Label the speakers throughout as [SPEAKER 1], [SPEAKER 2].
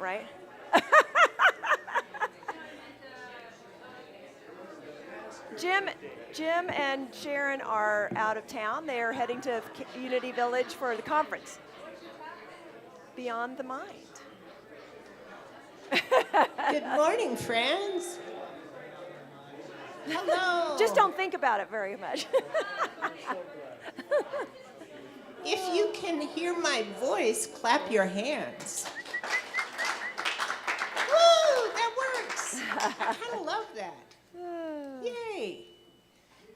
[SPEAKER 1] it right. Jim and Sharon are out of town. They are heading to Unity Village for the conference. Beyond the Mind.
[SPEAKER 2] Good morning, friends. Hello.
[SPEAKER 1] Just don't think about it very much.
[SPEAKER 2] If you can hear my voice, clap your hands. Woo, that works. I kind of love that. Yay.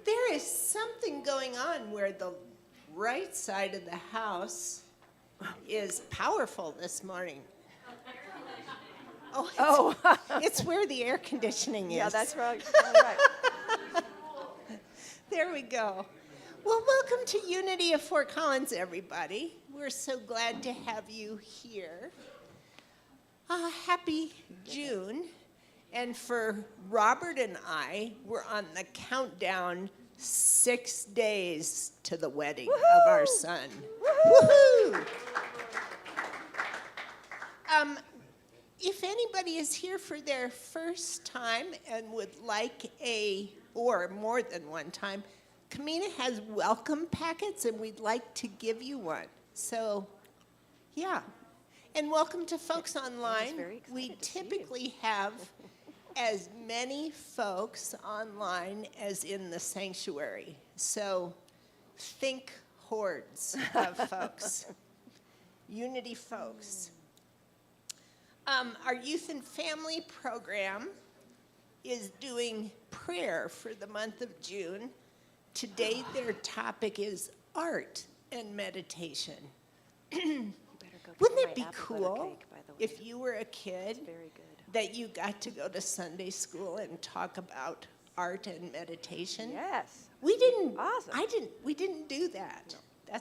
[SPEAKER 2] There is something going on where the right side of the house is powerful this morning. Oh, it's where the air conditioning is.
[SPEAKER 1] Yeah, that's right. All right.
[SPEAKER 2] There we go. Well, welcome to Unity of Fort Collins, everybody. We're so glad to have you here. Happy June. And for Robert and I, we're on the countdown 6 days to the wedding of our son. Woohoo! If anybody is here for their first time and would like or more than one time, Kamina has welcome packets and we'd like to give you one. So, yeah. And welcome to folks online. We typically have as many folks online as in the sanctuary. So, think hordes of folks. Unity folks. Our youth and family program is doing prayer for the month of June. Today, their topic is art and meditation. Wouldn't it be cool if you were a kid that you got to go to Sunday school and talk about art and meditation?
[SPEAKER 1] Yes.
[SPEAKER 2] We didn't.
[SPEAKER 1] Awesome.
[SPEAKER 2] We didn't do that. No.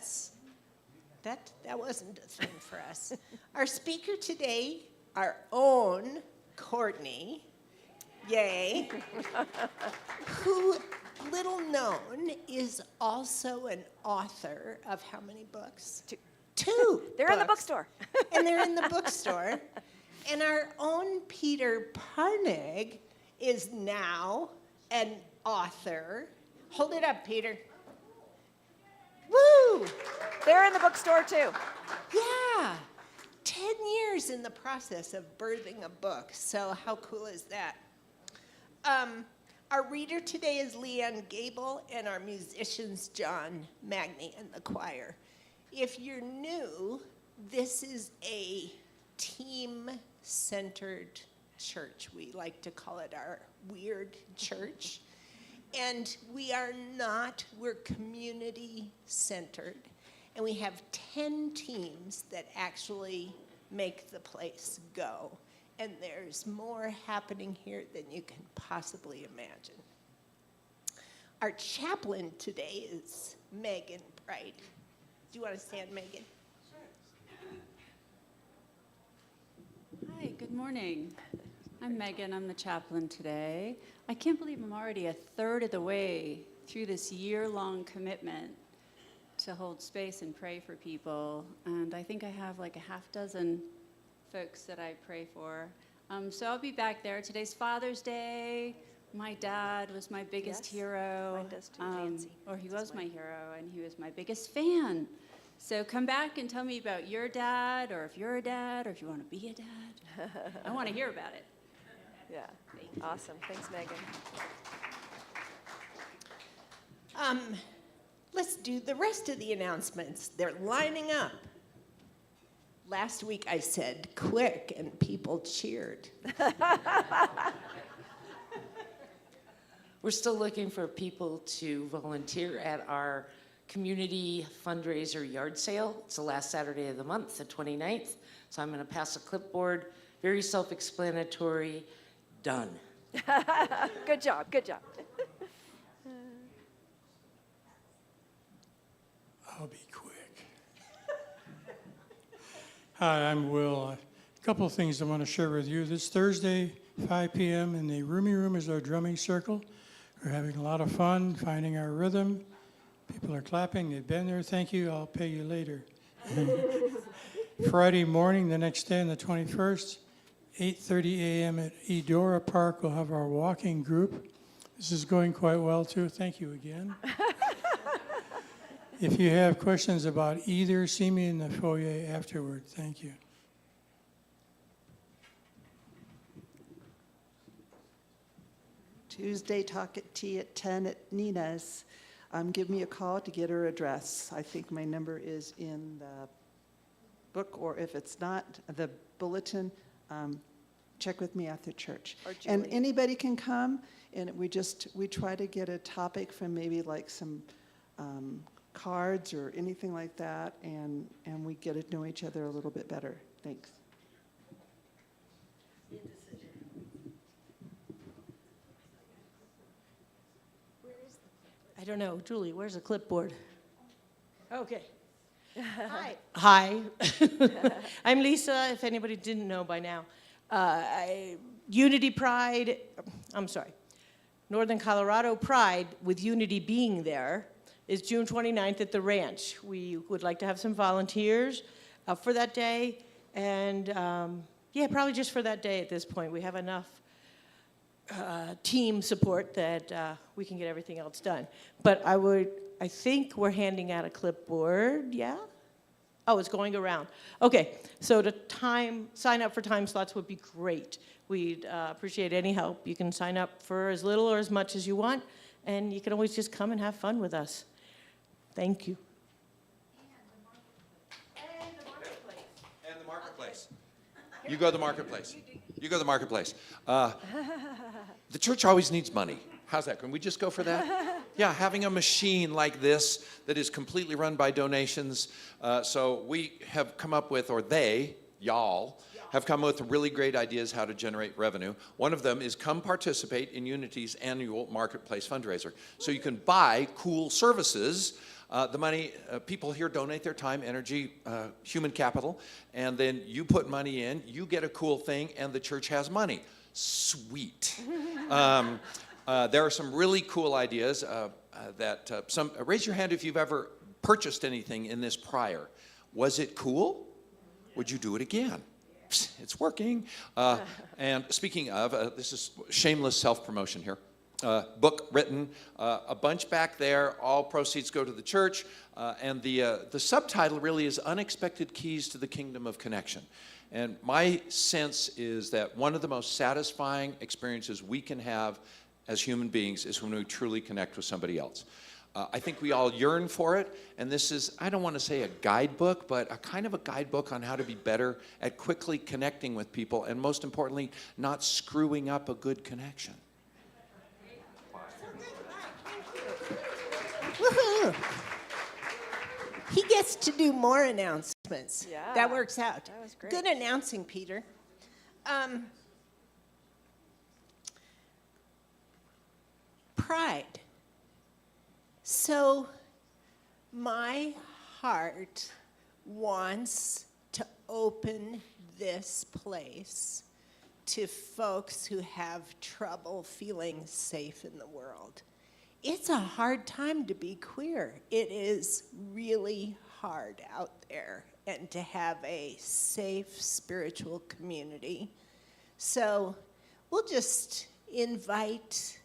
[SPEAKER 2] That wasn't a thing for us. Our speaker today, our own Courtney, yay, who, little known, is also an author of how many books? Two.
[SPEAKER 1] They're in the bookstore.
[SPEAKER 2] And they're in the bookstore. And our own Peter Parnig is now an author. Hold it up, Peter. Woo!
[SPEAKER 1] They're in the bookstore too.
[SPEAKER 2] Yeah. 10 years in the process of birthing a book. So how cool is that? Our reader today is Leane Gabel, and our musicians, John Magny and the choir. If you're new, this is a team-centered church. We like to call it our weird church. And we're community-centered. And we have 10 teams that actually make the place go. And there's more happening here than you can possibly imagine. Our chaplain today is Megan Bright. Do you want to stand, Megan?
[SPEAKER 3] Sure. Hi, good morning. I'm Megan. I'm the chaplain today. I can't believe I'm already a third of the way through this year-long commitment to hold space and pray for people. And I think I have like a half dozen folks that I pray for. So I'll be back there. Today's Father's Day. My dad was my biggest hero.
[SPEAKER 1] Mine does too, Nancy.
[SPEAKER 3] Or he was my hero, and he was my biggest fan. So come back and tell me about your dad, or if you're a dad, or if you want to be a dad. I want to hear about it.
[SPEAKER 1] Yeah. Awesome. Thanks, Megan.
[SPEAKER 2] Let's do the rest of the announcements. They're lining up. Last week I said quick, and people cheered.
[SPEAKER 4] We're still looking for people to volunteer at our community fundraiser yard sale. It's the last Saturday of the month, the 29th. So I'm going to pass a clipboard. Very self-explanatory. Done.
[SPEAKER 1] Good job. Good job.
[SPEAKER 5] I'll be quick. Hi, I'm Will. A couple of things I want to share with you. This Thursday, 5 p.m. in the Roomy Room is our drumming circle. We're having a lot of fun, finding our rhythm. People are clapping. They've been there. Thank you. I'll pay you later. Friday morning, the next day on the 21st, 8:30 a.m. at Eudora Park, we'll have our walking group. This is going quite well, too. Thank you again. If you have questions about either, see me in the foyer afterward. Thank you.
[SPEAKER 6] Tuesday, talk at tea at 10 at Nina's. Give me a call to get her address. I think my number is in the book, or if it's not, the bulletin. Check with me after church. And anybody can come, and we try to get a topic from maybe like some cards or anything like that, and we get to know each other a little bit better. Thanks.
[SPEAKER 7] I don't know. Julie, where's the clipboard? Okay.
[SPEAKER 2] Hi.
[SPEAKER 7] Hi. I'm Lisa, if anybody didn't know by now. Unity Pride, I'm sorry, Northern Colorado Pride, with Unity being there, is June 29th at the ranch. We would like to have some volunteers for that day, and yeah, probably just for that day at this point. We have enough team support that we can get everything else done. But I think we're handing out a clipboard, yeah? Oh, it's going around. Okay, so to sign up for time slots would be great. We'd appreciate any help. You can sign up for as little or as much as you want, and you can always just come and have fun with us. Thank you.
[SPEAKER 1] And the marketplace.
[SPEAKER 8] And the marketplace. You go to the marketplace. You go to the marketplace. The church always needs money. How's that? Can we just go for that? Yeah, having a machine like this that is completely run by donations. So we have come up with, or they, y'all, have come up with really great ideas how to generate revenue. One of them is come participate in Unity's annual marketplace fundraiser. So you can buy cool services. The money, people here donate their time, energy, human capital, and then you put money in, you get a cool thing, and the church has money. Sweet. There are some really cool ideas raise your hand if you've ever purchased anything in this prior. Was it cool? Would you do it again? It's working. And speaking of, this is shameless self-promotion here. Book written, a bunch back there, all proceeds go to the church, and the subtitle really is Unexpected Keys to the Kingdom of Connection. And my sense is that one of the most satisfying experiences we can have as human beings is when we truly connect with somebody else. I think we all yearn for it, and this is, I don't want to say a guidebook, but a kind of a guidebook on how to be better at quickly connecting with people, and most importantly, not screwing up a good connection.
[SPEAKER 2] Woohoo! He gets to do more announcements.
[SPEAKER 1] Yeah.
[SPEAKER 2] That works out.
[SPEAKER 1] That was great.
[SPEAKER 2] Good announcing, Peter. Pride. So my heart wants to open this place to folks who have trouble feeling safe in the world. It's a hard time to be queer. It is really hard out there, and to have a safe spiritual community. So we'll just invite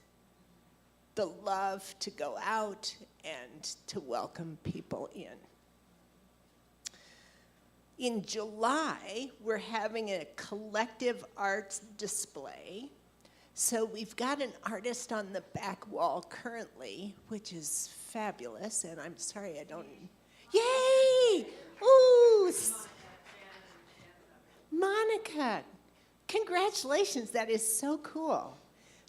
[SPEAKER 2] the love to go out and to welcome people in. In July, we're having a collective arts display. So we've got an artist on the back wall currently, which is fabulous, and I'm sorry I don't... Yay! Ooh! Monica, congratulations, that is so cool.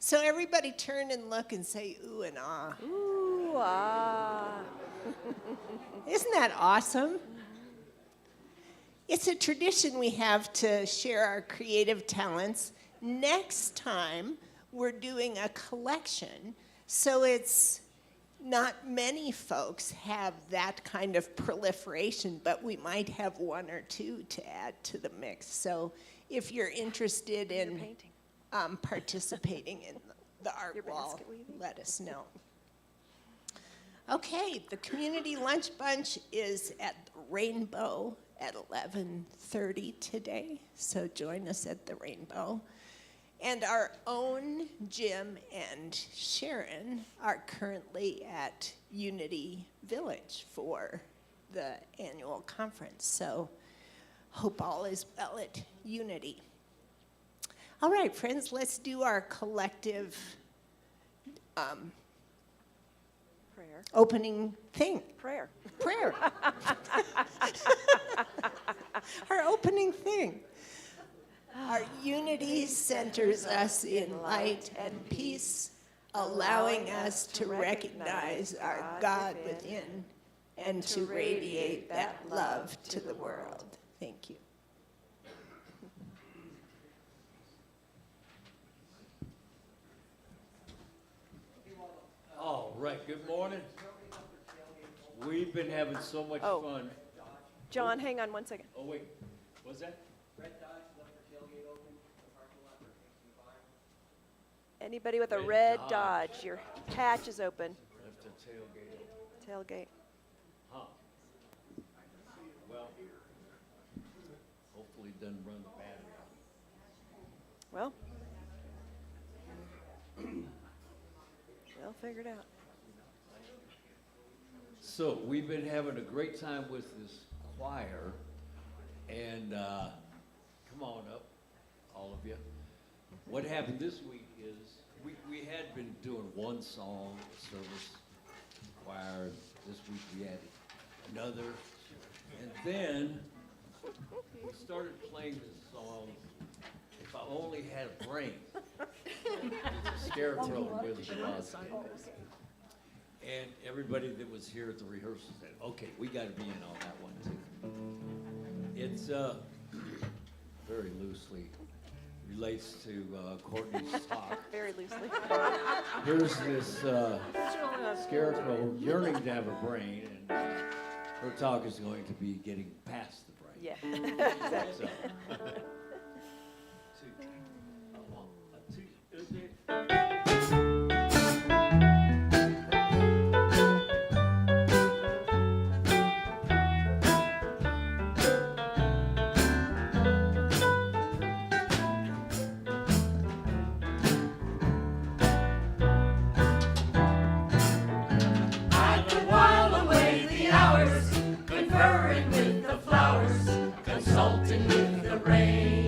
[SPEAKER 2] So everybody turn and look and say ooh and ah.
[SPEAKER 1] Ooh, ah.
[SPEAKER 2] Isn't that awesome? It's a tradition we have to share our creative talents. Next time, we're doing a collection, so it's not many folks have that kind of proliferation, but we might have one or two to add to the mix. So if you're interested in participating in the art wall, let us know. Okay, the community lunch bunch is at the Rainbow at 11:30 today, so join us at the Rainbow. And our own Jim and Sharon are currently at Unity Village for the annual conference. So hope all is well at Unity. All right, friends, let's do our collective
[SPEAKER 1] Prayer.
[SPEAKER 2] opening thing.
[SPEAKER 1] Prayer.
[SPEAKER 2] Prayer. Our opening thing. Our unity centers us in light and peace, allowing us to recognize our God within and to radiate that love to the world. Thank you.
[SPEAKER 9] All right, good morning. We've been having so much
[SPEAKER 1] Oh.
[SPEAKER 9] fun.
[SPEAKER 1] John, hang on one second.
[SPEAKER 9] Oh, wait, what's that?
[SPEAKER 1] Anybody with a
[SPEAKER 9] Red
[SPEAKER 1] red
[SPEAKER 9] Dodge.
[SPEAKER 1] Dodge, your hatch is open.
[SPEAKER 9] Left the tailgate.
[SPEAKER 1] Tailgate.
[SPEAKER 9] Huh. Well, hopefully it doesn't run the battery out.
[SPEAKER 1] Well, they'll figure it out.
[SPEAKER 9] So we've been having a great time with this choir, and come on up, all of you. What happened this week is we had been doing one song service choir. This week we added another, and then we started playing this song. If I only had a brain, it's a scarecrow with a Oz kid. And everybody that was here at the rehearsal said, okay, we got to be in on that one too. It's very loosely relates to Courtney's talk.
[SPEAKER 1] Very loosely.
[SPEAKER 9] Here's this scarecrow yearning to have a brain, and her talk is going to be getting past the brain.
[SPEAKER 1] Yeah, exactly.
[SPEAKER 9] So,
[SPEAKER 10] I could while away the hours, conferring with the flowers, consulting with the rain.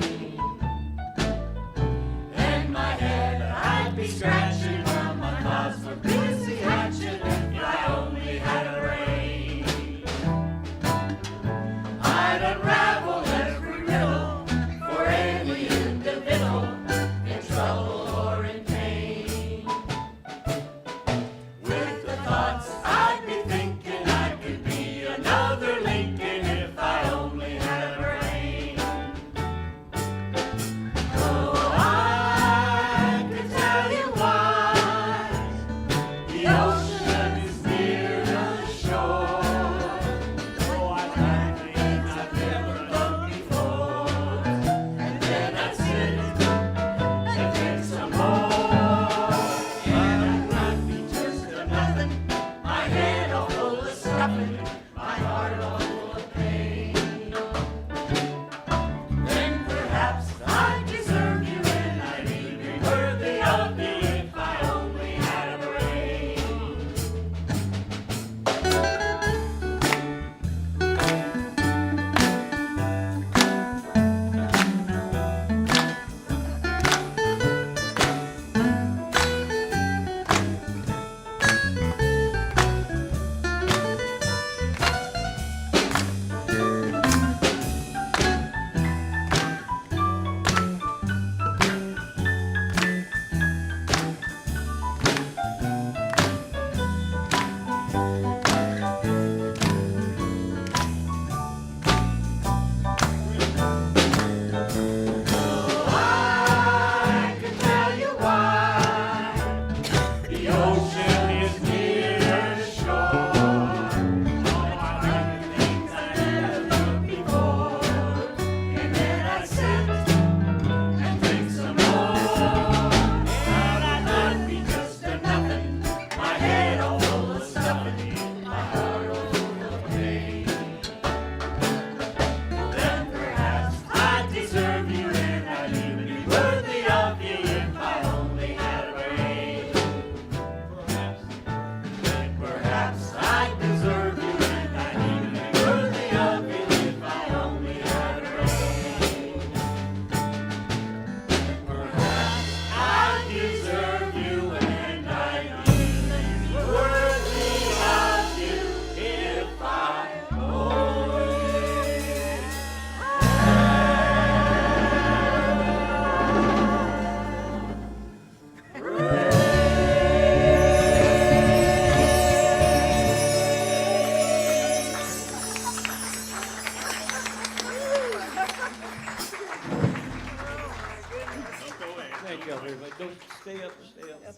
[SPEAKER 9] Thank you, everybody. Don't stay up, stay up.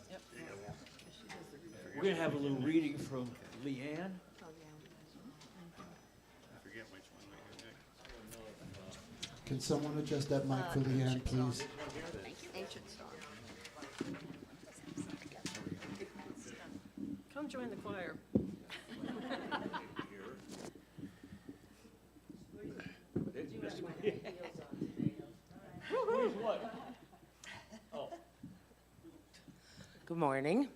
[SPEAKER 9] We're gonna have a little reading from Leane.
[SPEAKER 11] Can someone adjust that mic for Leanne, please?
[SPEAKER 7] Come join the choir.
[SPEAKER 4] Good morning.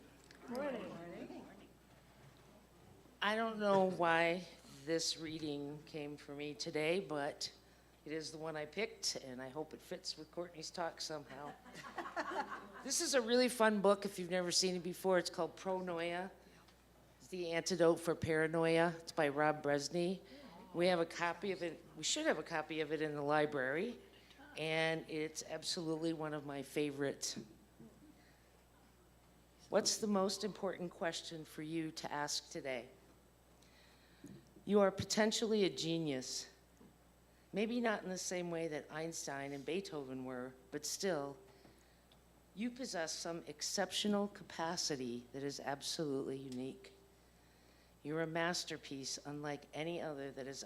[SPEAKER 4] I don't know why this reading came for me today, but it is the one I picked, and I hope it fits with Courtney's talk somehow. This is a really fun book if you've never seen it before. It's called Pronoia. It's the antidote for paranoia. It's by Rob Brezsny. We have a copy of it. We should have a copy of it in the library, and it's absolutely one of my favorite. What's the most important question for you to ask today? You are potentially a genius. Maybe not in the same way that Einstein and Beethoven were, but still, you possess some exceptional capacity that is absolutely unique. You're a masterpiece unlike any other that has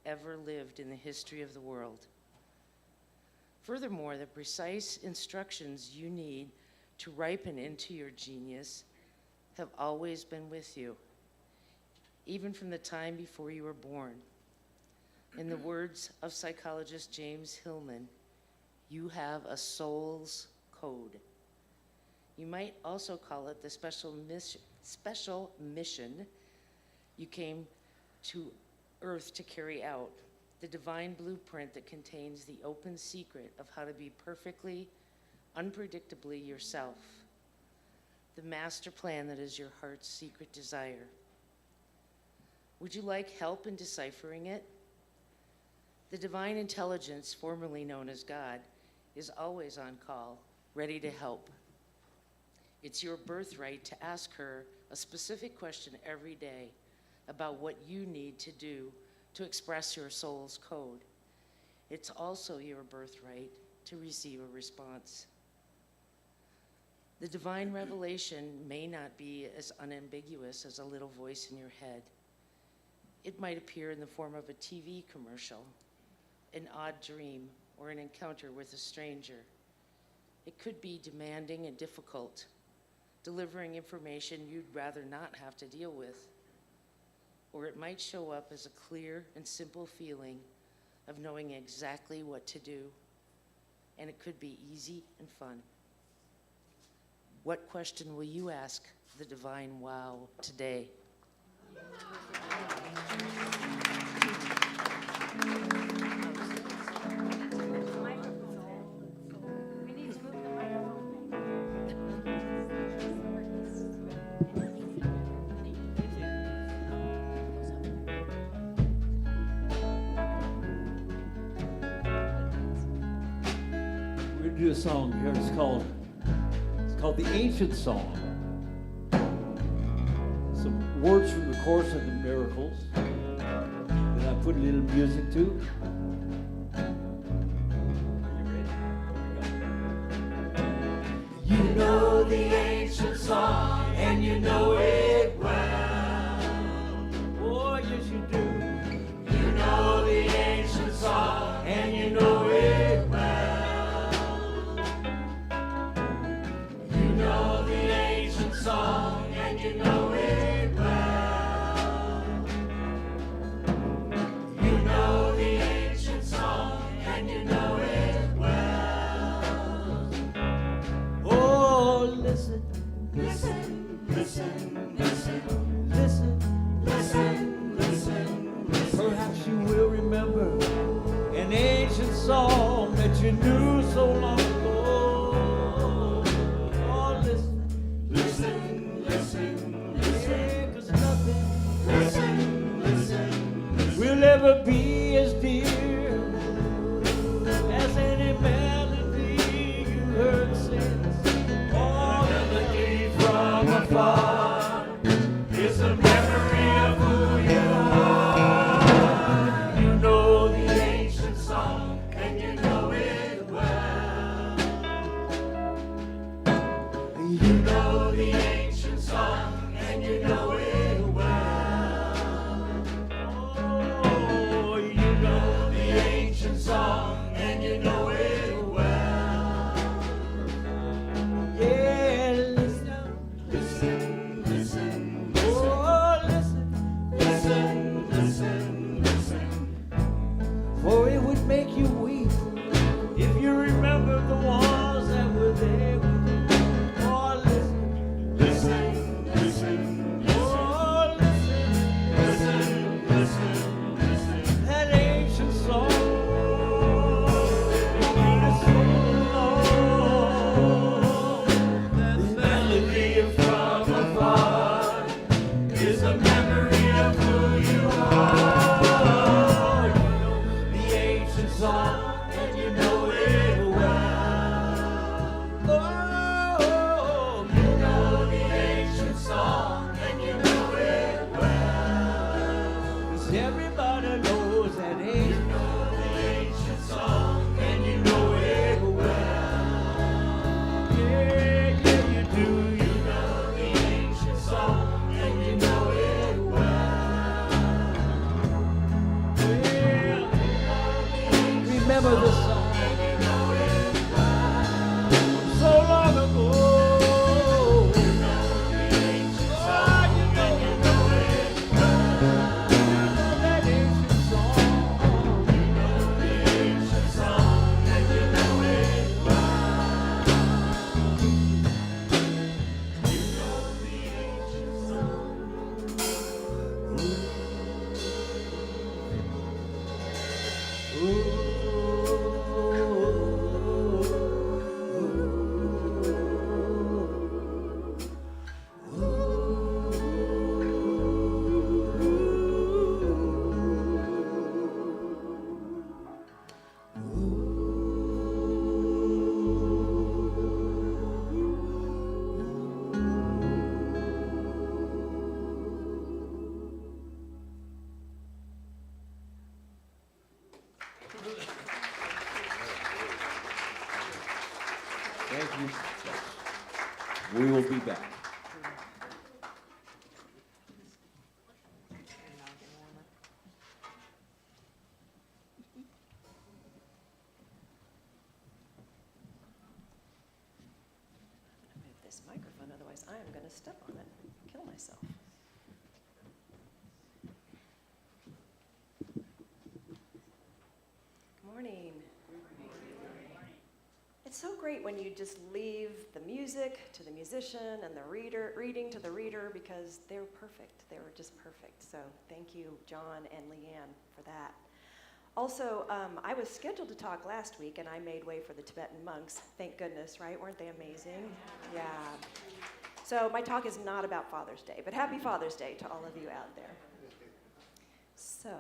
[SPEAKER 4] ever lived in the history of the world. Furthermore, the precise instructions you need to ripen into your genius have always been with you, even from the time before you were born. In the words of psychologist James Hillman, you have a soul's code. You might also call it the special mission you came to Earth to carry out, the divine blueprint that contains the open secret of how to be perfectly, unpredictably yourself, the master plan that is your heart's secret desire. Would you like help in deciphering it? The divine intelligence, formerly known as God, is always on call, ready to help. It's your birthright to ask her a specific question every day about what you need to do to express your soul's code. It's also your birthright to receive a response. The divine revelation may not be as unambiguous as a little voice in your head. It might appear in the form of a TV commercial, an odd dream, or an encounter with a stranger. It could be demanding and difficult, delivering information you'd rather not have to deal with. Or it might show up as a clear and simple feeling of knowing exactly what to do. And it could be easy and fun. What question will you ask the divine wow today?
[SPEAKER 9] We're gonna do a song here. It's called The Ancient Song. Some words from the Course of the Miracles that I put a little music to.
[SPEAKER 10] You know the ancient song, and you know it well.
[SPEAKER 9] Oh, yes, you do.
[SPEAKER 10] You know the ancient song, and you know it well. You know the ancient song, and you know it well. You know the ancient song, and you know it well.
[SPEAKER 9] Oh, listen,
[SPEAKER 10] Listen, listen, listen,
[SPEAKER 9] listen.
[SPEAKER 10] listen, listen, listen.
[SPEAKER 9] Perhaps you will remember an ancient song that you knew so long ago. Oh, listen,
[SPEAKER 10] Listen, listen, listen,
[SPEAKER 9] yeah, 'cause nothing
[SPEAKER 10] listen, listen.
[SPEAKER 9] will ever be as dear as any melody you heard since. Oh,
[SPEAKER 10] Melody from afar is a memory of who you are. You know the ancient song, and you know it well. know the ancient song, and you know it well. Oh, you know the ancient song, and you know it well. Yeah, listen, listen, listen, oh, listen, listen, listen, listen. For it would make you weep if you remember the ones that were there with you. Oh, listen, listen, listen, oh, listen, listen, listen, listen. That ancient song, it means so long. That melody from afar is a memory of who you are. You know the ancient song, and you know it well. Oh, you know the ancient song, and you know it well. 'Cause everybody knows that you know the ancient song, and you know it well. Yeah, yeah, you do. You know the ancient song, and you know it well. Well, remember this song. So long ago. You know the ancient song, you know it well. You know that ancient song. You know the ancient song, and you know it well. You know the ancient
[SPEAKER 9] Thank you. We will be back.
[SPEAKER 1] Move this microphone, otherwise I am going to step on it and kill myself. Good morning. It's so great when you just leave the music to the musician and the reading to the reader, because they're perfect. They were just perfect. So thank you, John and Leanne, for that. Also, I was scheduled to talk last week, and I made way for the Tibetan monks. Thank goodness, right? Weren't they amazing? Yeah. So my talk is not about Father's Day, but happy Father's Day to all of you out there. So,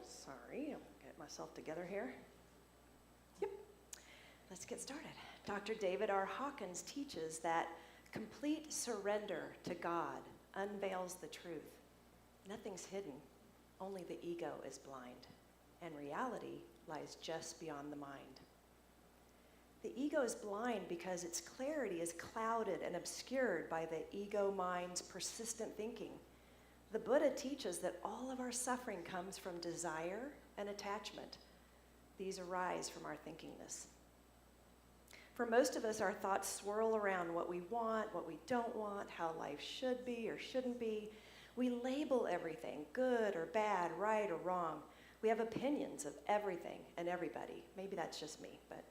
[SPEAKER 1] sorry, I'll get myself together here. Yep. Let's get started. Dr. David R. Hudgens teaches that complete surrender to God unveils the truth. Nothing's hidden, only the ego is blind, and reality lies just beyond the mind. The ego is blind because its clarity is clouded and obscured by the ego mind's persistent thinking. The Buddha teaches that all of our suffering comes from desire and attachment. These arise from our thinkingness. For most of us, our thoughts swirl around what we want, what we don't want, how life should be or shouldn't be. We label everything, good or bad, right or wrong. We have opinions of everything and everybody. Maybe that's just me, but.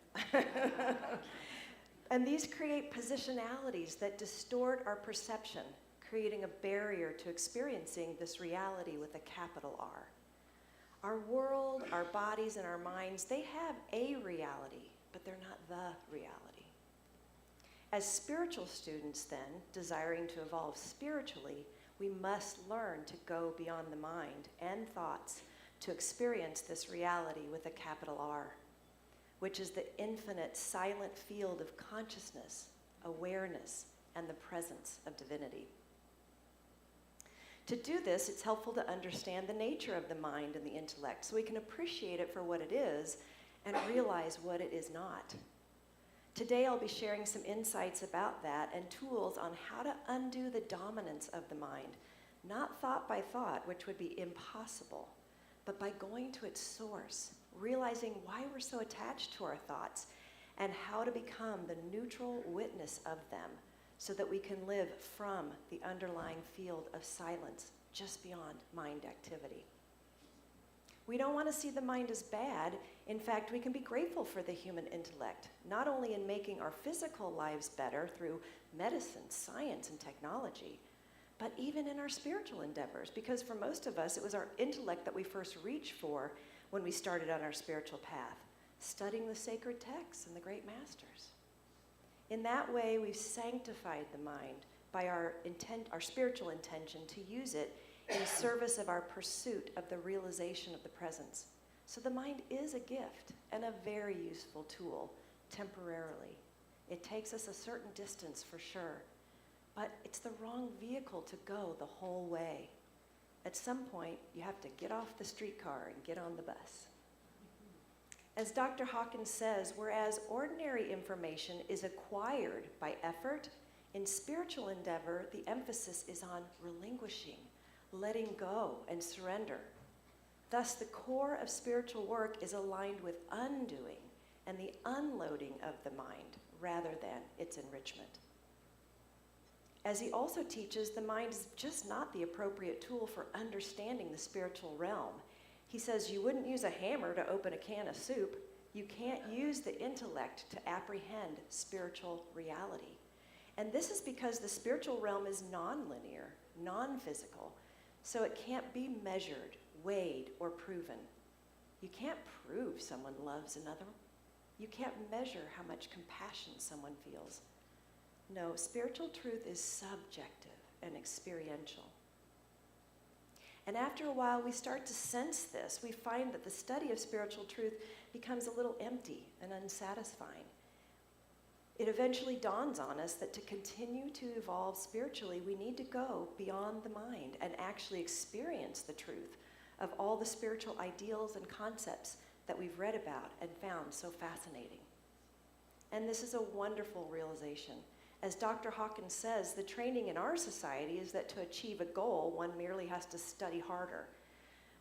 [SPEAKER 1] And these create positionalities that distort our perception, creating a barrier to experiencing this reality with a capital R. Our world, our bodies, and our minds, they have a reality, but they're not the reality. As spiritual students, then, desiring to evolve spiritually, we must learn to go beyond the mind and thoughts to experience this reality with a capital R, which is the infinite silent field of consciousness, awareness, and the presence of divinity. To do this, it's helpful to understand the nature of the mind and the intellect so we can appreciate it for what it is and realize what it is not. Today I'll be sharing some insights about that and tools on how to undo the dominance of the mind, not thought by thought, which would be impossible, but by going to its source, realizing why we're so attached to our thoughts, and how to become the neutral witness of them so that we can live from the underlying field of silence just beyond mind activity. We don't want to see the mind as bad. In fact, we can be grateful for the human intellect, not only in making our physical lives better through medicine, science, and technology, but even in our spiritual endeavors, because for most of us, it was our intellect that we first reached for when we started on our spiritual path, studying the sacred texts and the great masters. In that way, we've sanctified the mind by our spiritual intention to use it in service of our pursuit of the realization of the presence. So the mind is a gift and a very useful tool temporarily. It takes us a certain distance for sure, but it's the wrong vehicle to go the whole way. At some point, you have to get off the streetcar and get on the bus. As Dr. Hawkins says, whereas ordinary information is acquired by effort, in spiritual endeavor, the emphasis is on relinquishing, letting go, and surrender. Thus, the core of spiritual work is aligned with undoing and the unloading of the mind rather than its enrichment. As he also teaches, the mind is just not the appropriate tool for understanding the spiritual realm. He says you wouldn't use a hammer to open a can of soup. You can't use the intellect to apprehend spiritual reality. And this is because the spiritual realm is non-linear, non-physical, so it can't be measured, weighed, or proven. You can't prove someone loves another. You can't measure how much compassion someone feels. No, spiritual truth is subjective and experiential. And after a while, we start to sense this. We find that the study of spiritual truth becomes a little empty and unsatisfying. It eventually dawns on us that to continue to evolve spiritually, we need to go beyond the mind and actually experience the truth of all the spiritual ideals and concepts that we've read about and found so fascinating. And this is a wonderful realization. As Dr. Hawkins says, the training in our society is that to achieve a goal, one merely has to study harder.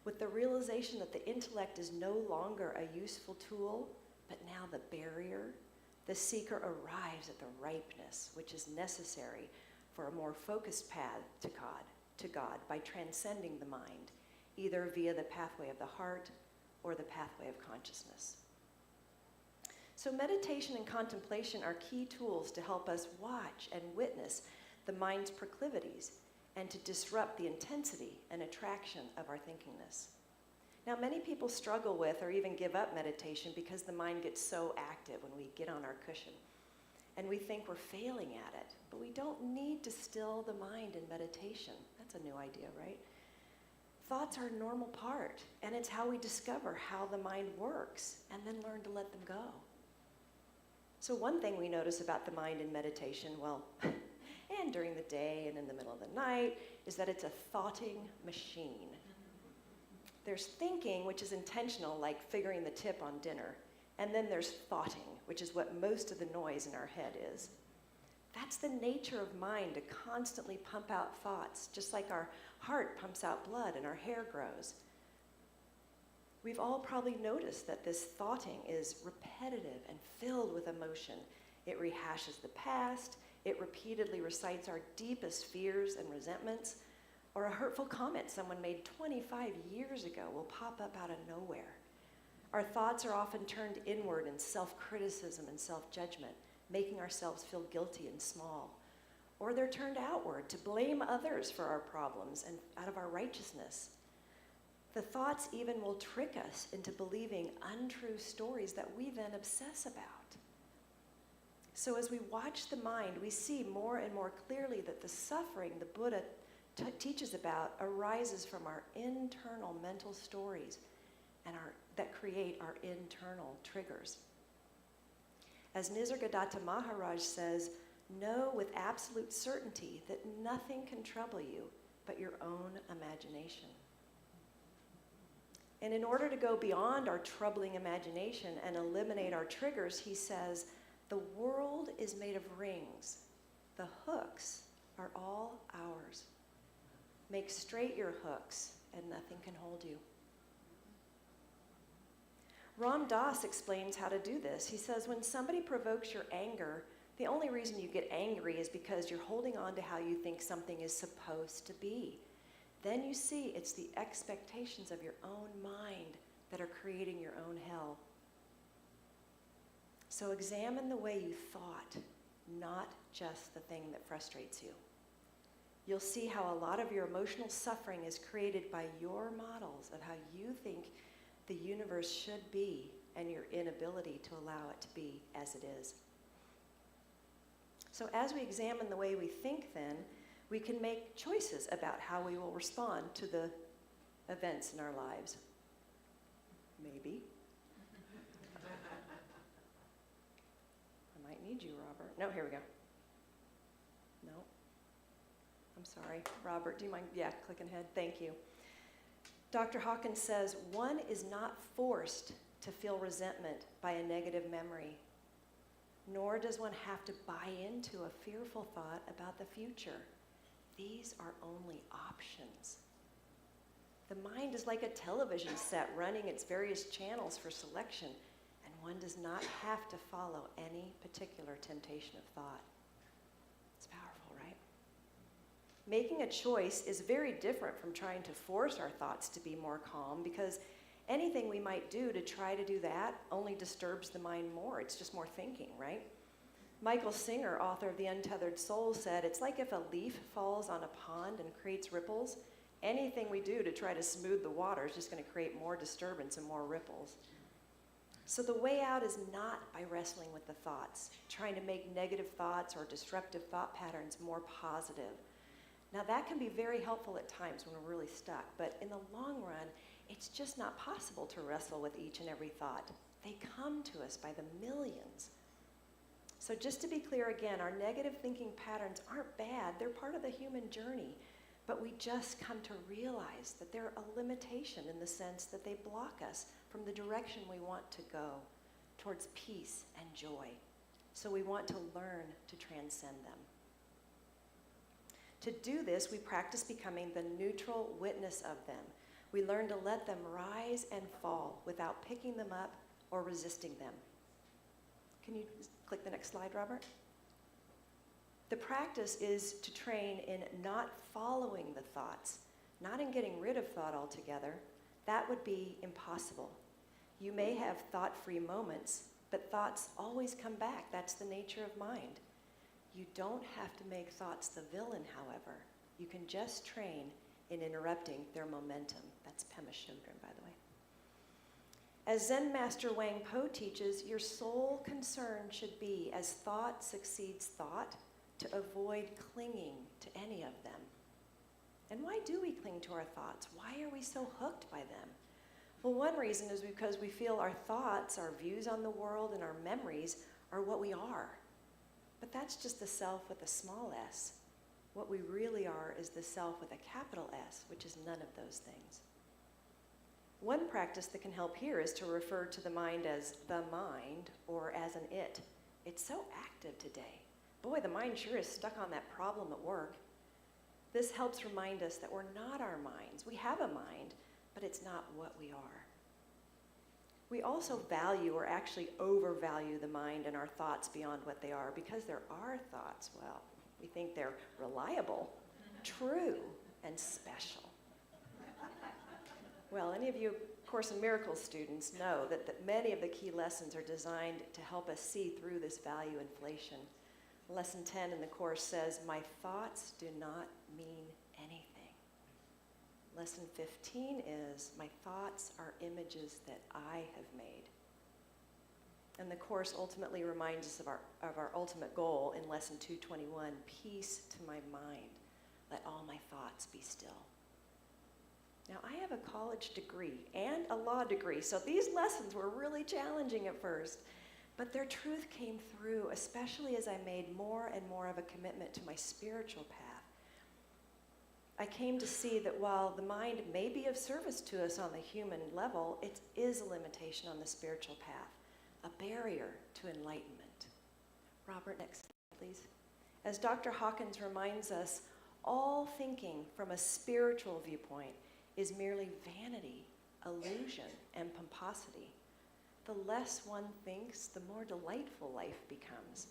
[SPEAKER 1] With the realization that the intellect is no longer a useful tool, but now the barrier, the seeker arrives at the ripeness which is necessary for a more focused path to God by transcending the mind, either via the pathway of the heart or the pathway of consciousness. So meditation and contemplation are key tools to help us watch and witness the mind's proclivities and to disrupt the intensity and attraction of our thinkingness. Now, many people struggle with or even give up meditation because the mind gets so active when we get on our cushion. And we think we're failing at it, but we don't need to still the mind in meditation. That's a new idea, right? Thoughts are a normal part, and it's how we discover how the mind works and then learn to let them go. So one thing we notice about the mind in meditation, well, and during the day and in the middle of the night, is that it's a thoughting machine. There's thinking, which is intentional, like figuring the tip on dinner. And then there's thoughting, which is what most of the noise in our head is. That's the nature of mind, to constantly pump out thoughts, just like our heart pumps out blood and our hair grows. We've all probably noticed that this thoughting is repetitive and filled with emotion. It rehashes the past. It repeatedly recites our deepest fears and resentments. Or a hurtful comment someone made 25 years ago will pop up out of nowhere. Our thoughts are often turned inward in self-criticism and self-judgment, making ourselves feel guilty and small. Or they're turned outward to blame others for our problems and out of our righteousness. The thoughts even will trick us into believing untrue stories that we then obsess about. So as we watch the mind, we see more and more clearly that the suffering the Buddha teaches about arises from our internal mental stories and that create our internal triggers. As Nisargadatta Maharaj says, know with absolute certainty that nothing can trouble you but your own imagination. And in order to go beyond our troubling imagination and eliminate our triggers, he says, The world is made of rings. The hooks are all ours. Make straight your hooks, and nothing can hold you. Ram Dass explains how to do this. He says, when somebody provokes your anger, the only reason you get angry is because you're holding on to how you think something is supposed to be. Then you see it's the expectations of your own mind that are creating your own hell. So examine the way you thought, not just the thing that frustrates you. You'll see how a lot of your emotional suffering is created by your models of how you think the universe should be and your inability to allow it to be as it is. So as we examine the way we think then, we can make choices about how we will respond to the events in our lives. Maybe. I might need you, Robert. No, here we go. No. I'm sorry. Robert, do you mind? Yeah, clicking ahead. Thank you. Dr. Hawkins says, one is not forced to feel resentment by a negative memory, nor does one have to buy into a fearful thought about the future. These are only options. The mind is like a television set running its various channels for selection, and one does not have to follow any particular temptation of thought. It's powerful, right? Making a choice is very different from trying to force our thoughts to be more calm, because anything we might do to try to do that only disturbs the mind more. It's just more thinking, right? Michael Singer, author of The Untethered Soul, said, it's like if a leaf falls on a pond and creates ripples, anything we do to try to smooth the water is just going to create more disturbance and more ripples. So the way out is not by wrestling with the thoughts, trying to make negative thoughts or disruptive thought patterns more positive. Now that can be very helpful at times when we're really stuck, but in the long run, it's just not possible to wrestle with each and every thought. They come to us by the millions. So just to be clear again, our negative thinking patterns aren't bad. They're part of the human journey. But we just come to realize that they're a limitation in the sense that they block us from the direction we want to go, towards peace and joy. So we want to learn to transcend them. To do this, we practice becoming the neutral witness of them. We learn to let them rise and fall without picking them up or resisting them. Can you click the next slide, Robert? The practice is to train in not following the thoughts, not in getting rid of thought altogether. That would be impossible. You may have thought-free moments, but thoughts always come back. That's the nature of mind. You don't have to make thoughts the villain, however. You can just train in interrupting their momentum. That's Pema Chodron, by the way. As Zen Master Wang Po teaches, your sole concern should be, as thought succeeds thought, to avoid clinging to any of them. And why do we cling to our thoughts? Why are we so hooked by them? Well, one reason is because we feel our thoughts, our views on the world, and our memories are what we are. But that's just the self with a small s. What we really are is the self with a capital S, which is none of those things. One practice that can help here is to refer to the mind as the mind or as an it. It's so active today. Boy, the mind sure is stuck on that problem at work. This helps remind us that we're not our minds. We have a mind, but it's not what we are. We also value or actually overvalue the mind and our thoughts beyond what they are because they're our thoughts. Well, we think they're reliable, true, and special. Well, any of you Course in Miracles students know that many of the key lessons are designed to help us see through this value inflation. Lesson 10 in the Course says, my thoughts do not mean anything. Lesson 15 is, my thoughts are images that I have made. And the Course ultimately reminds us of our ultimate goal in Lesson 221, peace to my mind. Let all my thoughts be still. Now, I have a college degree and a law degree, so these lessons were really challenging at first. But their truth came through, especially as I made more and more of a commitment to my spiritual path. I came to see that while the mind may be of service to us on the human level, it is a limitation on the spiritual path, a barrier to enlightenment. Robert, next slide, please. As Dr. Hawkins reminds us, all thinking from a spiritual viewpoint is merely vanity, illusion, and pomposity. The less one thinks, the more delightful life becomes.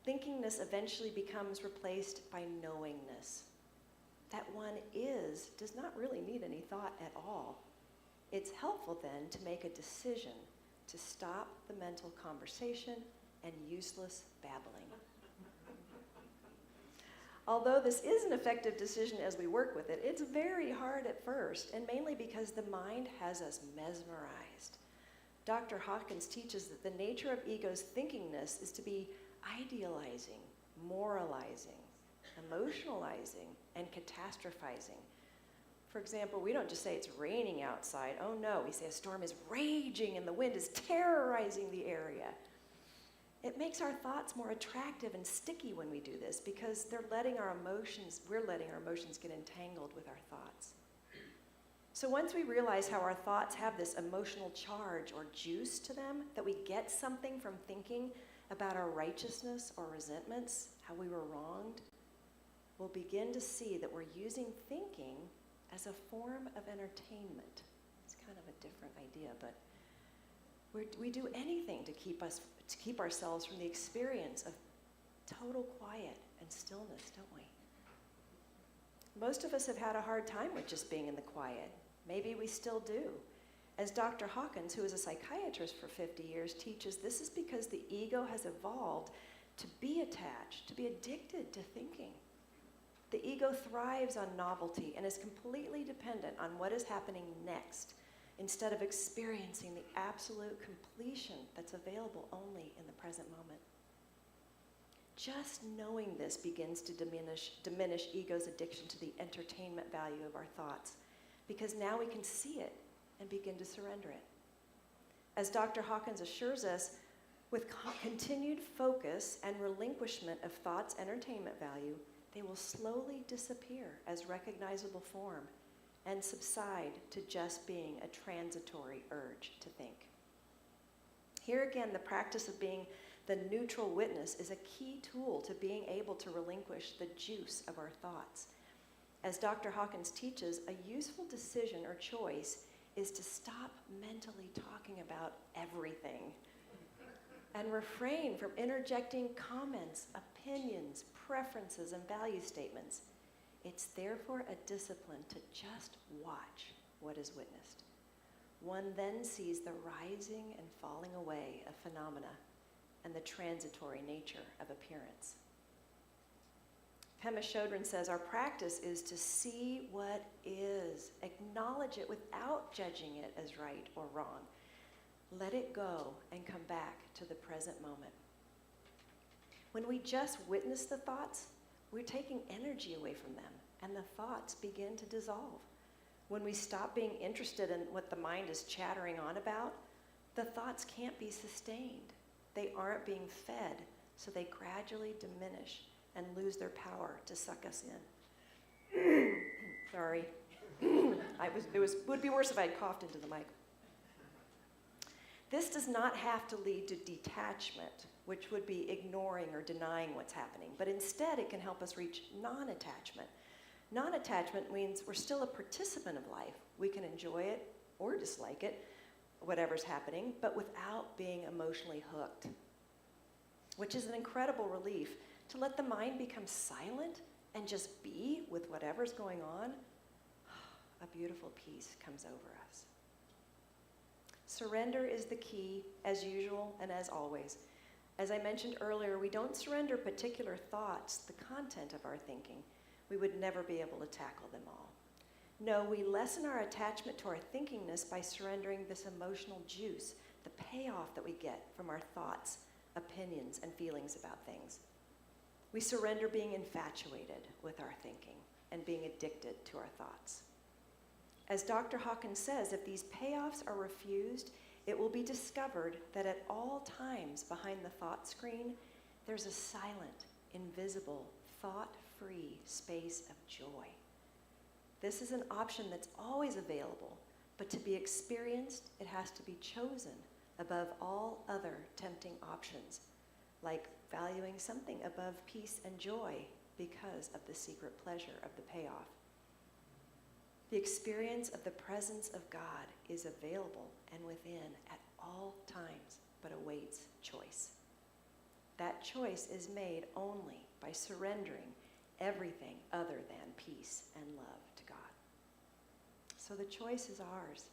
[SPEAKER 1] Thinkingness eventually becomes replaced by knowingness. That one is does not really need any thought at all. It's helpful then to make a decision to stop the mental conversation and useless babbling. Although this is an effective decision as we work with it, it's very hard at first, and mainly because the mind has us mesmerized. Dr. Hawkins teaches that the nature of ego's thinkingness is to be idealizing, moralizing, emotionalizing, and catastrophizing. For example, we don't just say it's raining outside. Oh no, we say a storm is raging and the wind is terrorizing the area. It makes our thoughts more attractive and sticky when we do this because we're letting our emotions get entangled with our thoughts. So once we realize how our thoughts have this emotional charge or juice to them, that we get something from thinking about our righteousness or resentments, how we were wronged, we'll begin to see that we're using thinking as a form of entertainment. It's kind of a different idea, but we do anything to keep ourselves from the experience of total quiet and stillness, don't we? Most of us have had a hard time with just being in the quiet. Maybe we still do. As Dr. Hawkins, who is a psychiatrist for 50 years, teaches, this is because the ego has evolved to be attached, to be addicted to thinking. The ego thrives on novelty and is completely dependent on what is happening next, instead of experiencing the absolute completion that's available only in the present moment. Just knowing this begins to diminish ego's addiction to the entertainment value of our thoughts, because now we can see it and begin to surrender it. As Dr. Hawkins assures us, with continued focus and relinquishment of thought's entertainment value, they will slowly disappear as recognizable form and subside to just being a transitory urge to think. Here again, the practice of being the neutral witness is a key tool to being able to relinquish the juice of our thoughts. As Dr. Hawkins teaches, a useful decision or choice is to stop mentally talking about everything and refrain from interjecting comments, opinions, preferences, and value statements. It's therefore a discipline to just watch what is witnessed. One then sees the rising and falling away of phenomena and the transitory nature of appearance. Pema Chodron says, our practice is to see what is, acknowledge it without judging it as right or wrong. Let it go and come back to the present moment. When we just witness the thoughts, we're taking energy away from them, and the thoughts begin to dissolve. When we stop being interested in what the mind is chattering on about, the thoughts can't be sustained. They aren't being fed, so they gradually diminish and lose their power to suck us in. Sorry. It would be worse if I had coughed into the mic. This does not have to lead to detachment, which would be ignoring or denying what's happening, but instead it can help us reach non-attachment. Non-attachment means we're still a participant of life. We can enjoy it or dislike it, whatever's happening, but without being emotionally hooked, which is an incredible relief. To let the mind become silent and just be with whatever's going on, a beautiful peace comes over us. Surrender is the key, as usual and as always. As I mentioned earlier, we don't surrender particular thoughts, the content of our thinking. We would never be able to tackle them all. No, we lessen our attachment to our thinkingness by surrendering this emotional juice, the payoff that we get from our thoughts, opinions, and feelings about things. We surrender being infatuated with our thinking and being addicted to our thoughts. As Dr. Hawkins says, if these payoffs are refused, it will be discovered that at all times behind the thought screen, there's a silent, invisible, thought-free space of joy. This is an option that's always available, but to be experienced, it has to be chosen above all other tempting options, like valuing something above peace and joy because of the secret pleasure of the payoff. The experience of the presence of God is available and within at all times, but awaits choice. That choice is made only by surrendering everything other than peace and love to God. So the choice is ours.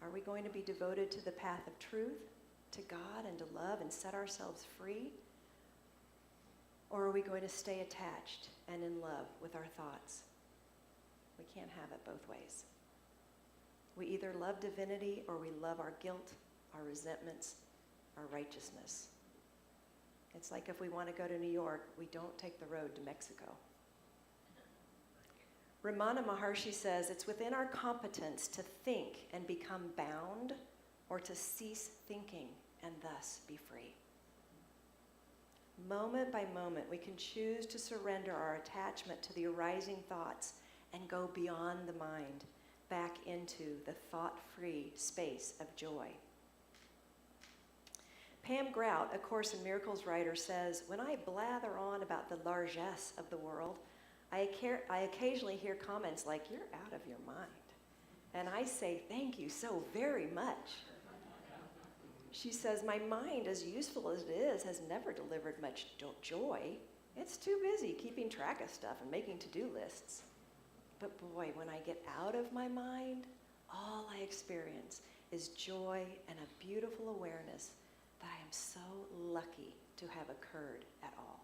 [SPEAKER 1] Are we going to be devoted to the path of truth, to God and to love and set ourselves free? Or are we going to stay attached and in love with our thoughts? We can't have it both ways. We either love divinity or we love our guilt, our resentments, our righteousness. It's like if we want to go to New York, we don't take the road to Mexico. Ramana Maharshi says it's within our competence to think and become bound, or to cease thinking and thus be free. Moment by moment, we can choose to surrender our attachment to the arising thoughts and go beyond the mind, back into the thought-free space of joy. Pam Grout, a Course in Miracles writer, says, when I blather on about the largesse of the world, I occasionally hear comments like, you're out of your mind. And I say, thank you so very much. She says, my mind, as useful as it is, has never delivered much joy. It's too busy keeping track of stuff and making to-do lists. But boy, when I get out of my mind, all I experience is joy and a beautiful awareness that I am so lucky to have occurred at all.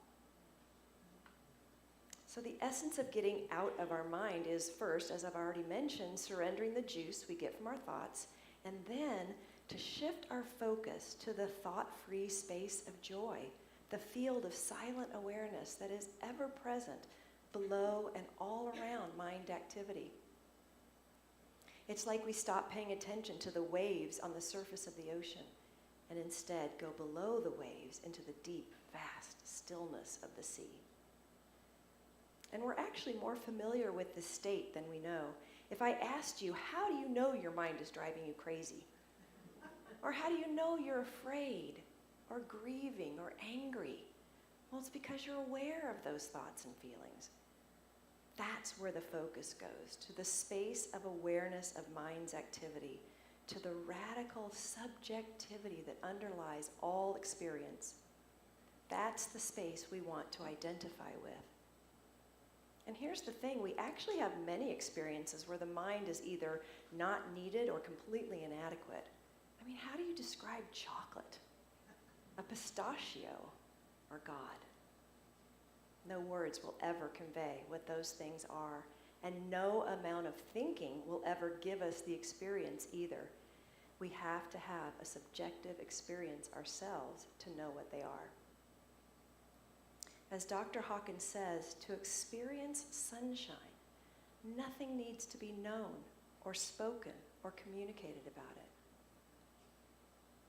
[SPEAKER 1] So the essence of getting out of our mind is first, as I've already mentioned, surrendering the juice we get from our thoughts, and then to shift our focus to the thought-free space of joy, the field of silent awareness that is ever present below and all around mind activity. It's like we stop paying attention to the waves on the surface of the ocean and instead go below the waves into the deep, vast stillness of the sea. And we're actually more familiar with this state than we know. If I asked you, how do you know your mind is driving you crazy? Or how do you know you're afraid or grieving or angry? Well, it's because you're aware of those thoughts and feelings. That's where the focus goes, to the space of awareness of mind's activity, to the radical subjectivity that underlies all experience. That's the space we want to identify with. And here's the thing, we actually have many experiences where the mind is either not needed or completely inadequate. I mean, how do you describe chocolate, a pistachio, or God? No words will ever convey what those things are, and no amount of thinking will ever give us the experience either. We have to have a subjective experience ourselves to know what they are. As Dr. Hawkins says, to experience sunshine, nothing needs to be known or spoken or communicated about it.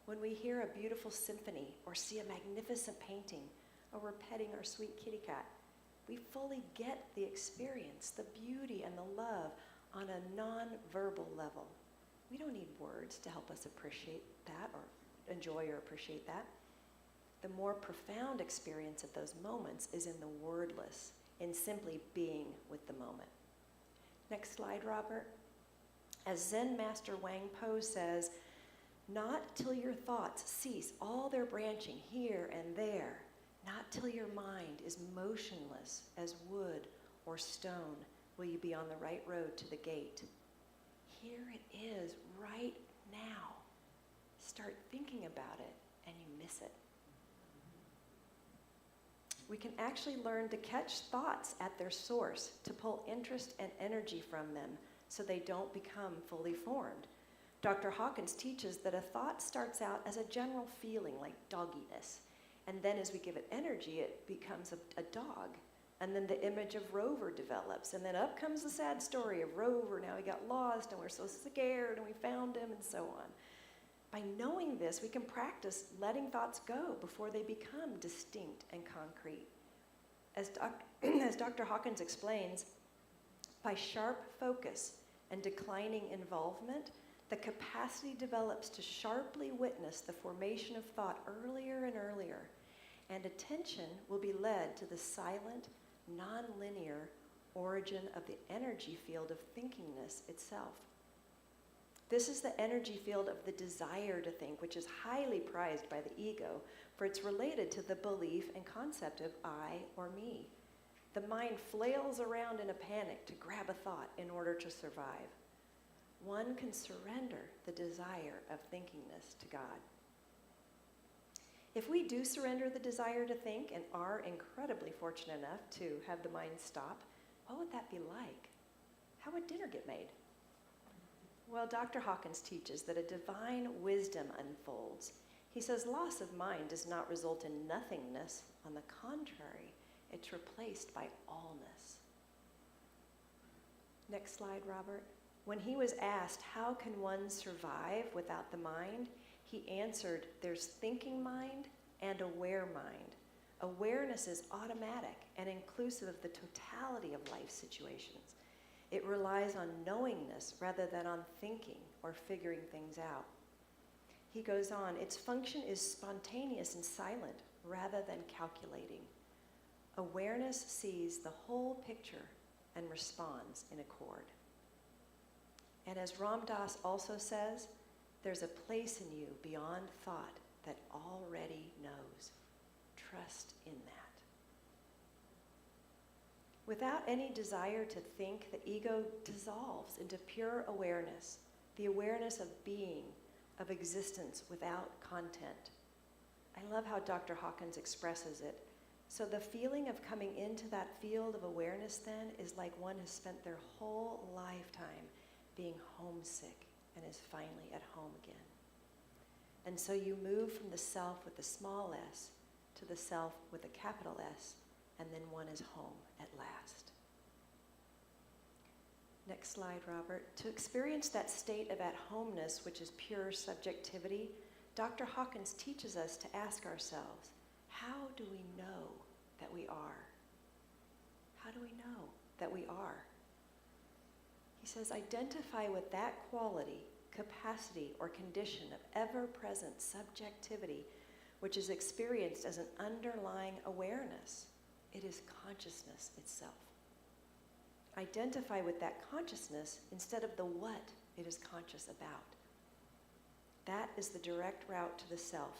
[SPEAKER 1] When we hear a beautiful symphony or see a magnificent painting, or we're petting our sweet kitty cat, we fully get the experience, the beauty and the love on a non-verbal level. We don't need words to help us appreciate that or enjoy or appreciate that. The more profound experience of those moments is in the wordless, in simply being with the moment. Next slide, Robert. As Zen Master Wang Po says, not till your thoughts cease all their branching here and there, not till your mind is motionless as wood or stone, will you be on the right road to the gate. Here it is, right now. Start thinking about it, and you miss it. We can actually learn to catch thoughts at their source, to pull interest and energy from them so they don't become fully formed. Dr. Hawkins teaches that a thought starts out as a general feeling like dogginess, and then as we give it energy, it becomes a dog. And then the image of Rover develops, and then up comes the sad story of Rover. Now he got lost, and we're so scared, and we found him, and so on. By knowing this, we can practice letting thoughts go before they become distinct and concrete. As Dr. Hawkins explains, by sharp focus and declining involvement, the capacity develops to sharply witness the formation of thought earlier and earlier. and attention will be led to the silent, non-linear origin of the energy field of thinkingness itself. This is the energy field of the desire to think, which is highly prized by the ego, for it's related to the belief and concept of I or me. The mind flails around in a panic to grab a thought in order to survive. One can surrender the desire of thinkingness to God. If we do surrender the desire to think and are incredibly fortunate enough to have the mind stop, what would that be like? How would dinner get made? Well, Dr. Hudgens teaches that a divine wisdom unfolds. He says loss of mind does not result in nothingness. On the contrary, it's replaced by allness. Next slide, Robert. When he was asked, how can one survive without the mind? He answered, there's thinking mind and aware mind. Awareness is automatic and inclusive of the totality of life situations. It relies on knowingness rather than on thinking or figuring things out. He goes on, its function is spontaneous and silent rather than calculating. Awareness sees the whole picture and responds in accord. And as Ram Dass also says, there's a place in you beyond thought that already knows. Trust in that. Without any desire to think, the ego dissolves into pure awareness, the awareness of being, of existence without content. I love how Dr. Hudgens expresses it. So the feeling of coming into that field of awareness then is like one has spent their whole lifetime being homesick and is finally at home again. And so you move from the self with a small s to the self with a capital S, and then one is home at last. Next slide, Robert. To experience that state of at-homeness, which is pure subjectivity, Dr. Hudgens teaches us to ask ourselves, how do we know that we are? How do we know that we are? He says, identify with that quality, capacity, or condition of ever-present subjectivity, which is experienced as an underlying awareness. It is consciousness itself. Identify with that consciousness instead of the what it is conscious about. That is the direct route to the self.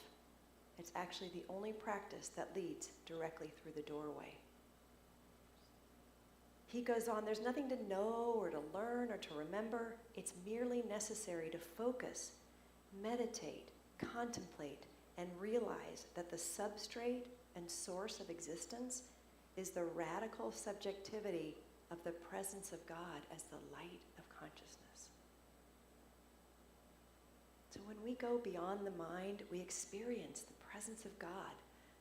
[SPEAKER 1] It's actually the only practice that leads directly through the doorway. He goes on, there's nothing to know or to learn or to remember. It's merely necessary to focus, meditate, contemplate, and realize that the substrate and source of existence is the radical subjectivity of the presence of God as the light of consciousness. So when we go beyond the mind, we experience the presence of God,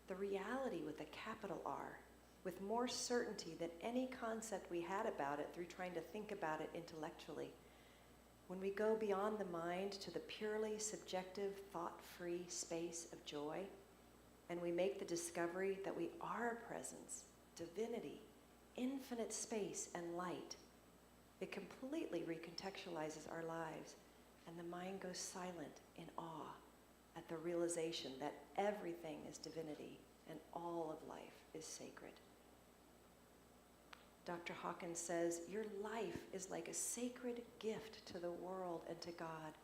[SPEAKER 1] the reality with a capital R, with more certainty than any concept we had about it through trying to think about it intellectually. When we go beyond the mind to the purely subjective, thought-free space of joy, and we make the discovery that we are presence, divinity, infinite space and light, it completely recontextualizes our lives, and the mind goes silent in awe at the realization that everything is divinity and all of life is sacred. Dr. Hudgens says, your life is like a sacred gift to the world and to God.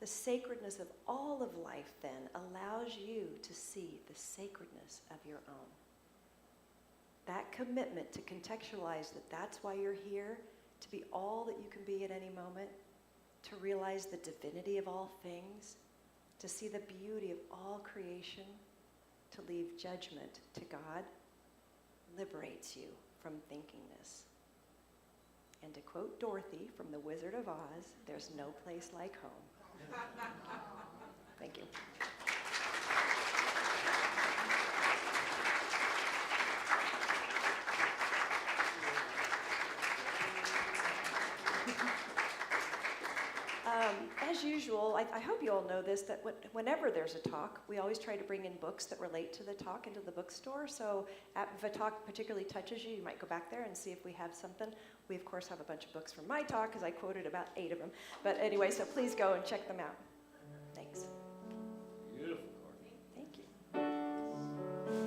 [SPEAKER 1] The sacredness of all of life then allows you to see the sacredness of your own. That commitment to contextualize that that's why you're here, to be all that you can be at any moment, to realize the divinity of all things, to see the beauty of all creation, to leave judgment to God, liberates you from thinkingness. And to quote Dorothy from The Wizard of Oz, there's no place like home. Thank you. As usual, I hope you all know this, that whenever there's a talk, we always try to bring in books that relate to the talk into the bookstore. So if a talk particularly touches you, you might go back there and see if we have something. We, of course, have a bunch of books from my talk, because I quoted about 8 of them. But anyway, so please go and check them out. Thanks.
[SPEAKER 9] Beautiful, Courtney.
[SPEAKER 1] Thank you.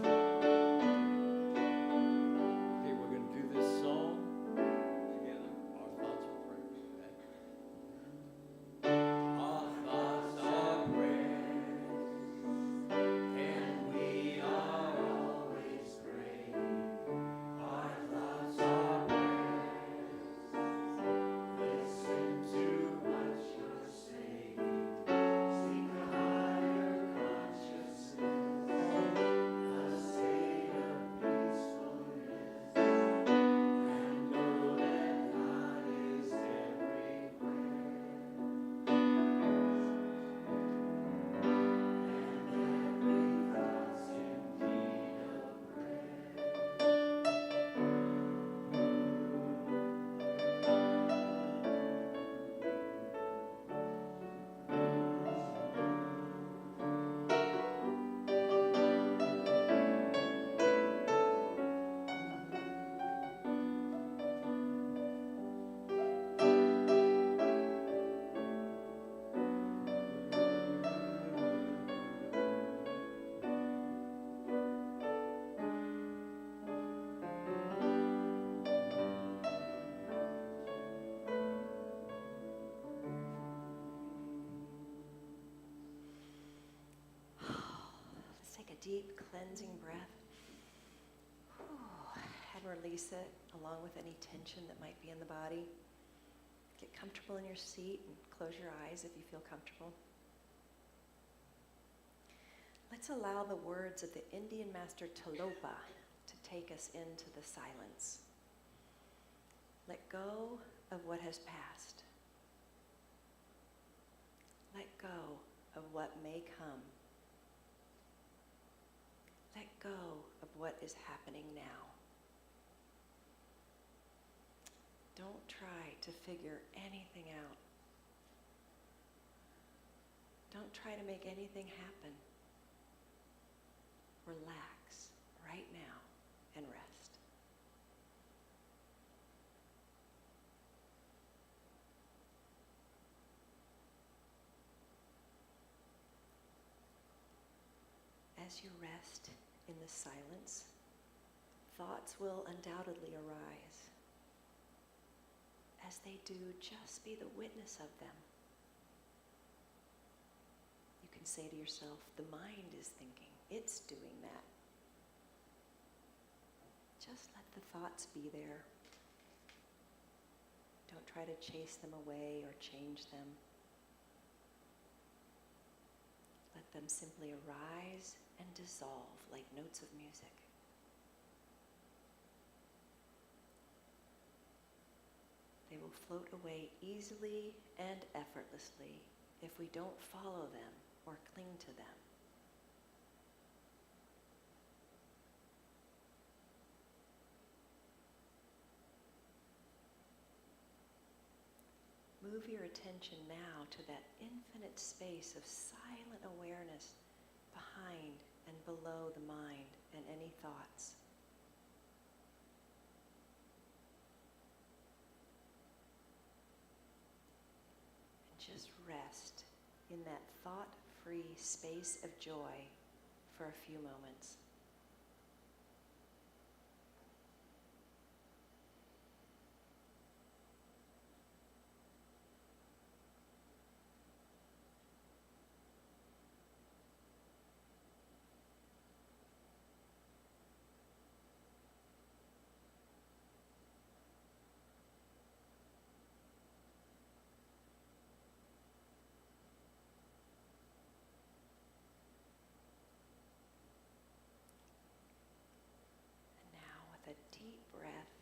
[SPEAKER 1] deep cleansing breath. And release it along with any tension that might be in the body. Get comfortable in your seat and close your eyes if you feel comfortable. Let's allow the words of the Indian master Talopa to take us into the silence. Let go of what has passed. Let go of what may come. Let go of what is happening now. Don't try to figure anything out. Don't try to make anything happen. Relax right now and rest. As you rest in the silence, thoughts will undoubtedly arise. As they do, just be the witness of them. You can say to yourself, the mind is thinking, it's doing that. Just let the thoughts be there. Don't try to chase them away or change them. Let them simply arise and dissolve like notes of music. They will float away easily and effortlessly if we don't follow them or cling to them. Move your attention now to that infinite space of silent awareness behind and below the mind and any thoughts. Just rest in that thought-free space of joy for a few moments. A deep breath,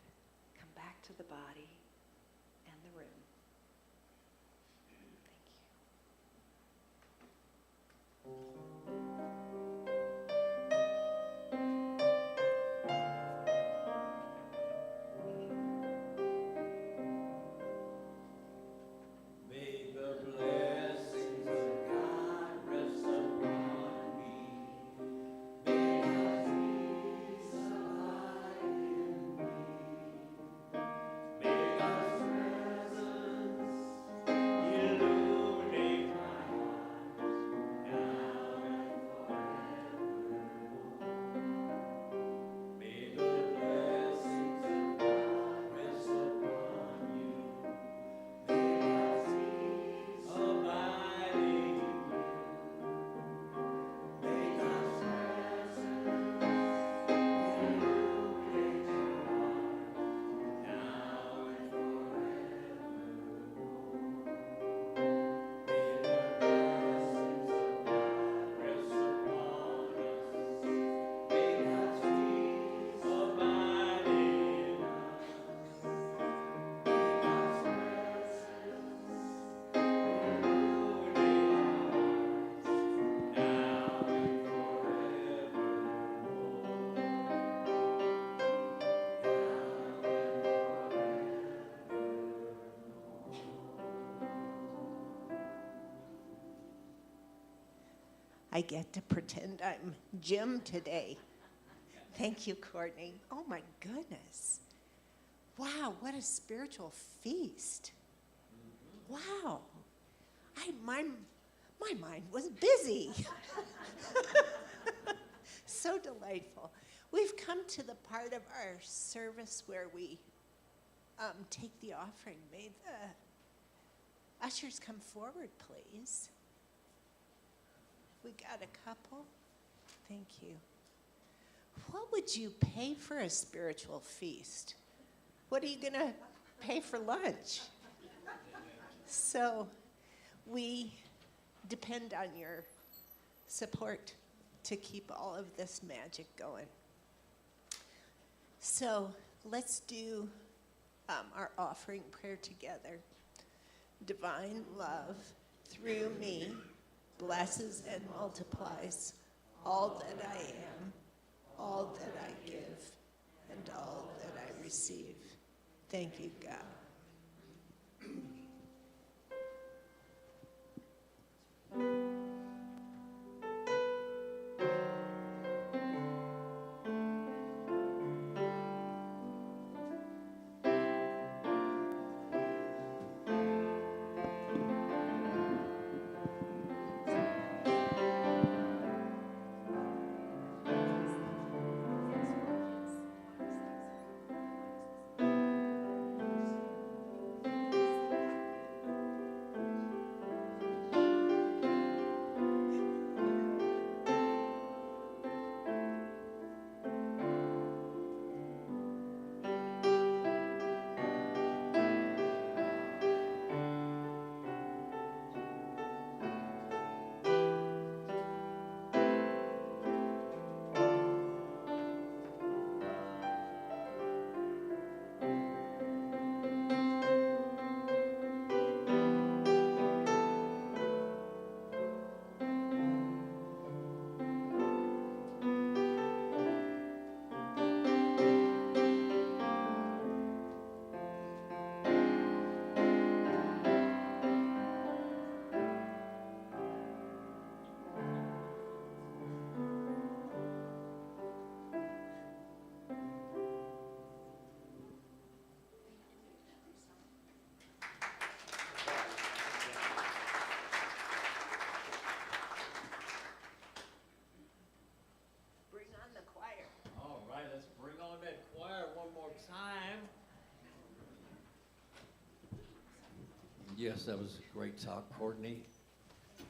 [SPEAKER 1] come back to the body and the room.
[SPEAKER 10] May the blessings of God rest upon me. May God's peace abide in me. May God's presence illuminate my heart now and forevermore. May the blessings of God rest upon you. May God's peace abide in you. May God's presence illuminate your heart now and forevermore. May the blessings of God rest upon us. May God's peace abide in us. May God's presence illuminate our hearts now and
[SPEAKER 2] I get to pretend I'm Jim today. Thank you, Courtney. Oh my goodness. Wow, what a spiritual feast. Wow. My mind was busy. So delightful. We've come to the part of our service where we take the offering. May the ushers come forward, please. We got a couple. Thank you. What would you pay for a spiritual feast? What are you going to pay for lunch? So we depend on your support to keep all of this magic going. So let's do our offering prayer together. Divine love through me blesses and multiplies all that I am, all that I give, and all that I receive. Thank you, God.
[SPEAKER 9] Yes, that was a great talk, Courtney.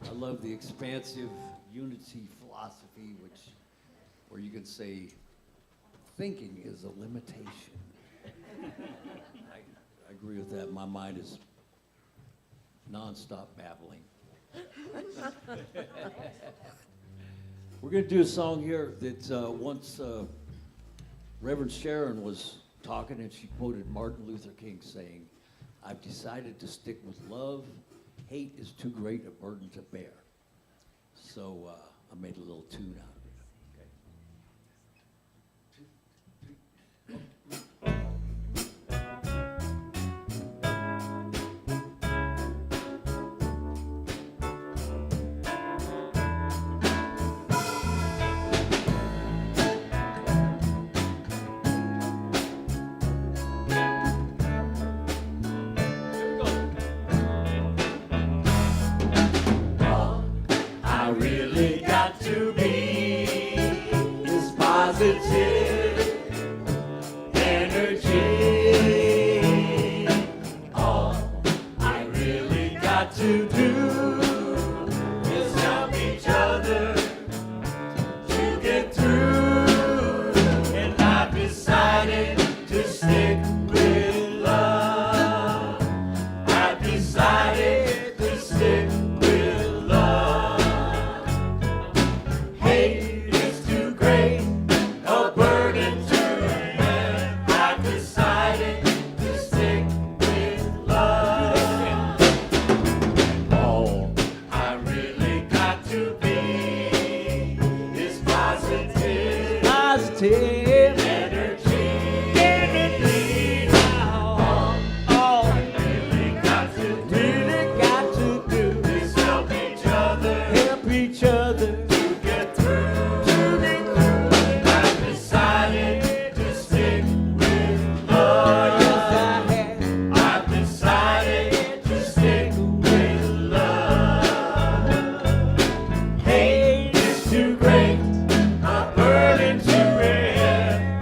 [SPEAKER 9] I love the expansive unity philosophy, where you can say, thinking is a limitation. I agree with that. My mind is nonstop babbling. We're going to do a song here that once Reverend Sharon was talking, and she quoted Martin Luther King saying, "I've decided to stick with love. Hate is too great a burden to bear." So I made a little tune out of it.
[SPEAKER 10] I really got to be this positive energy. All I really got to do is help each other to get through. And I've decided to stick with love. I've decided to stick with love. Hate is too great a burden to bear. I've decided to stick with love. All I really got to be is positive energy. All I really got to do is help each other to get through. I've decided to stick with love. I've decided to stick with love. Hate is too great a burden to bear.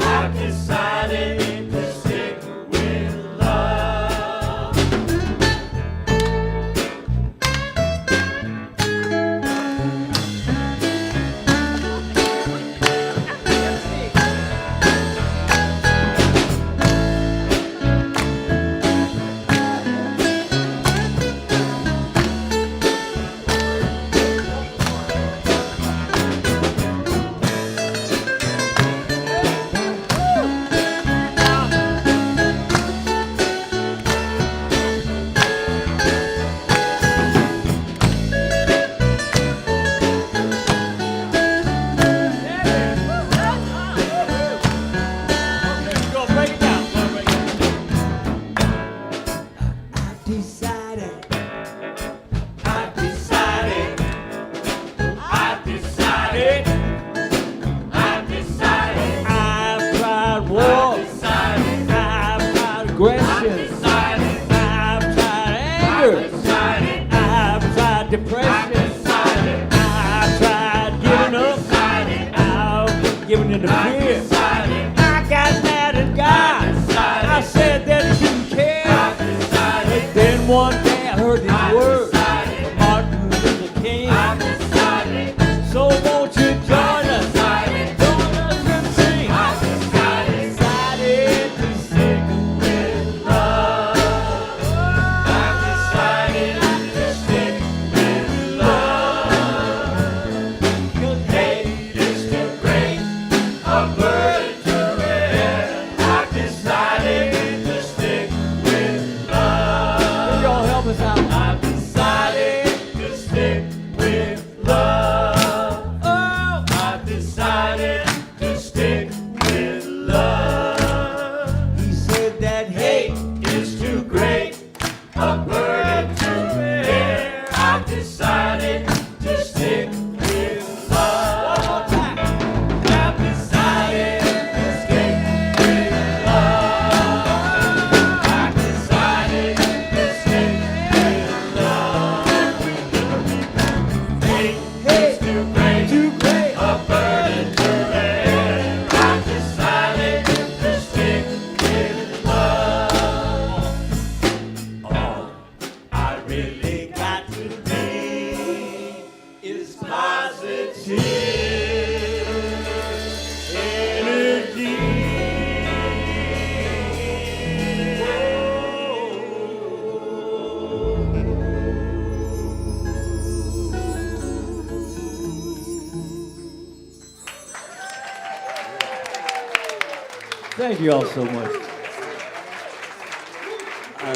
[SPEAKER 9] Thank you all so much.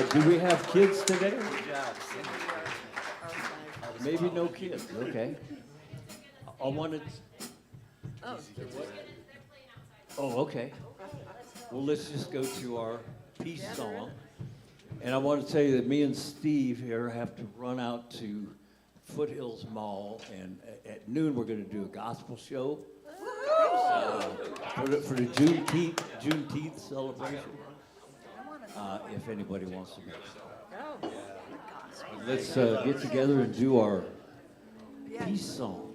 [SPEAKER 9] Do we have kids today? Maybe no kids, okay. I wanted. Oh, okay. Well, let's just go to our peace song. And I want to tell you that me and Steve here have to run out to Foothills Mall, and at noon we're going to do a gospel show for the Juneteenth celebration. If anybody wants to go. Let's get together and do our peace song.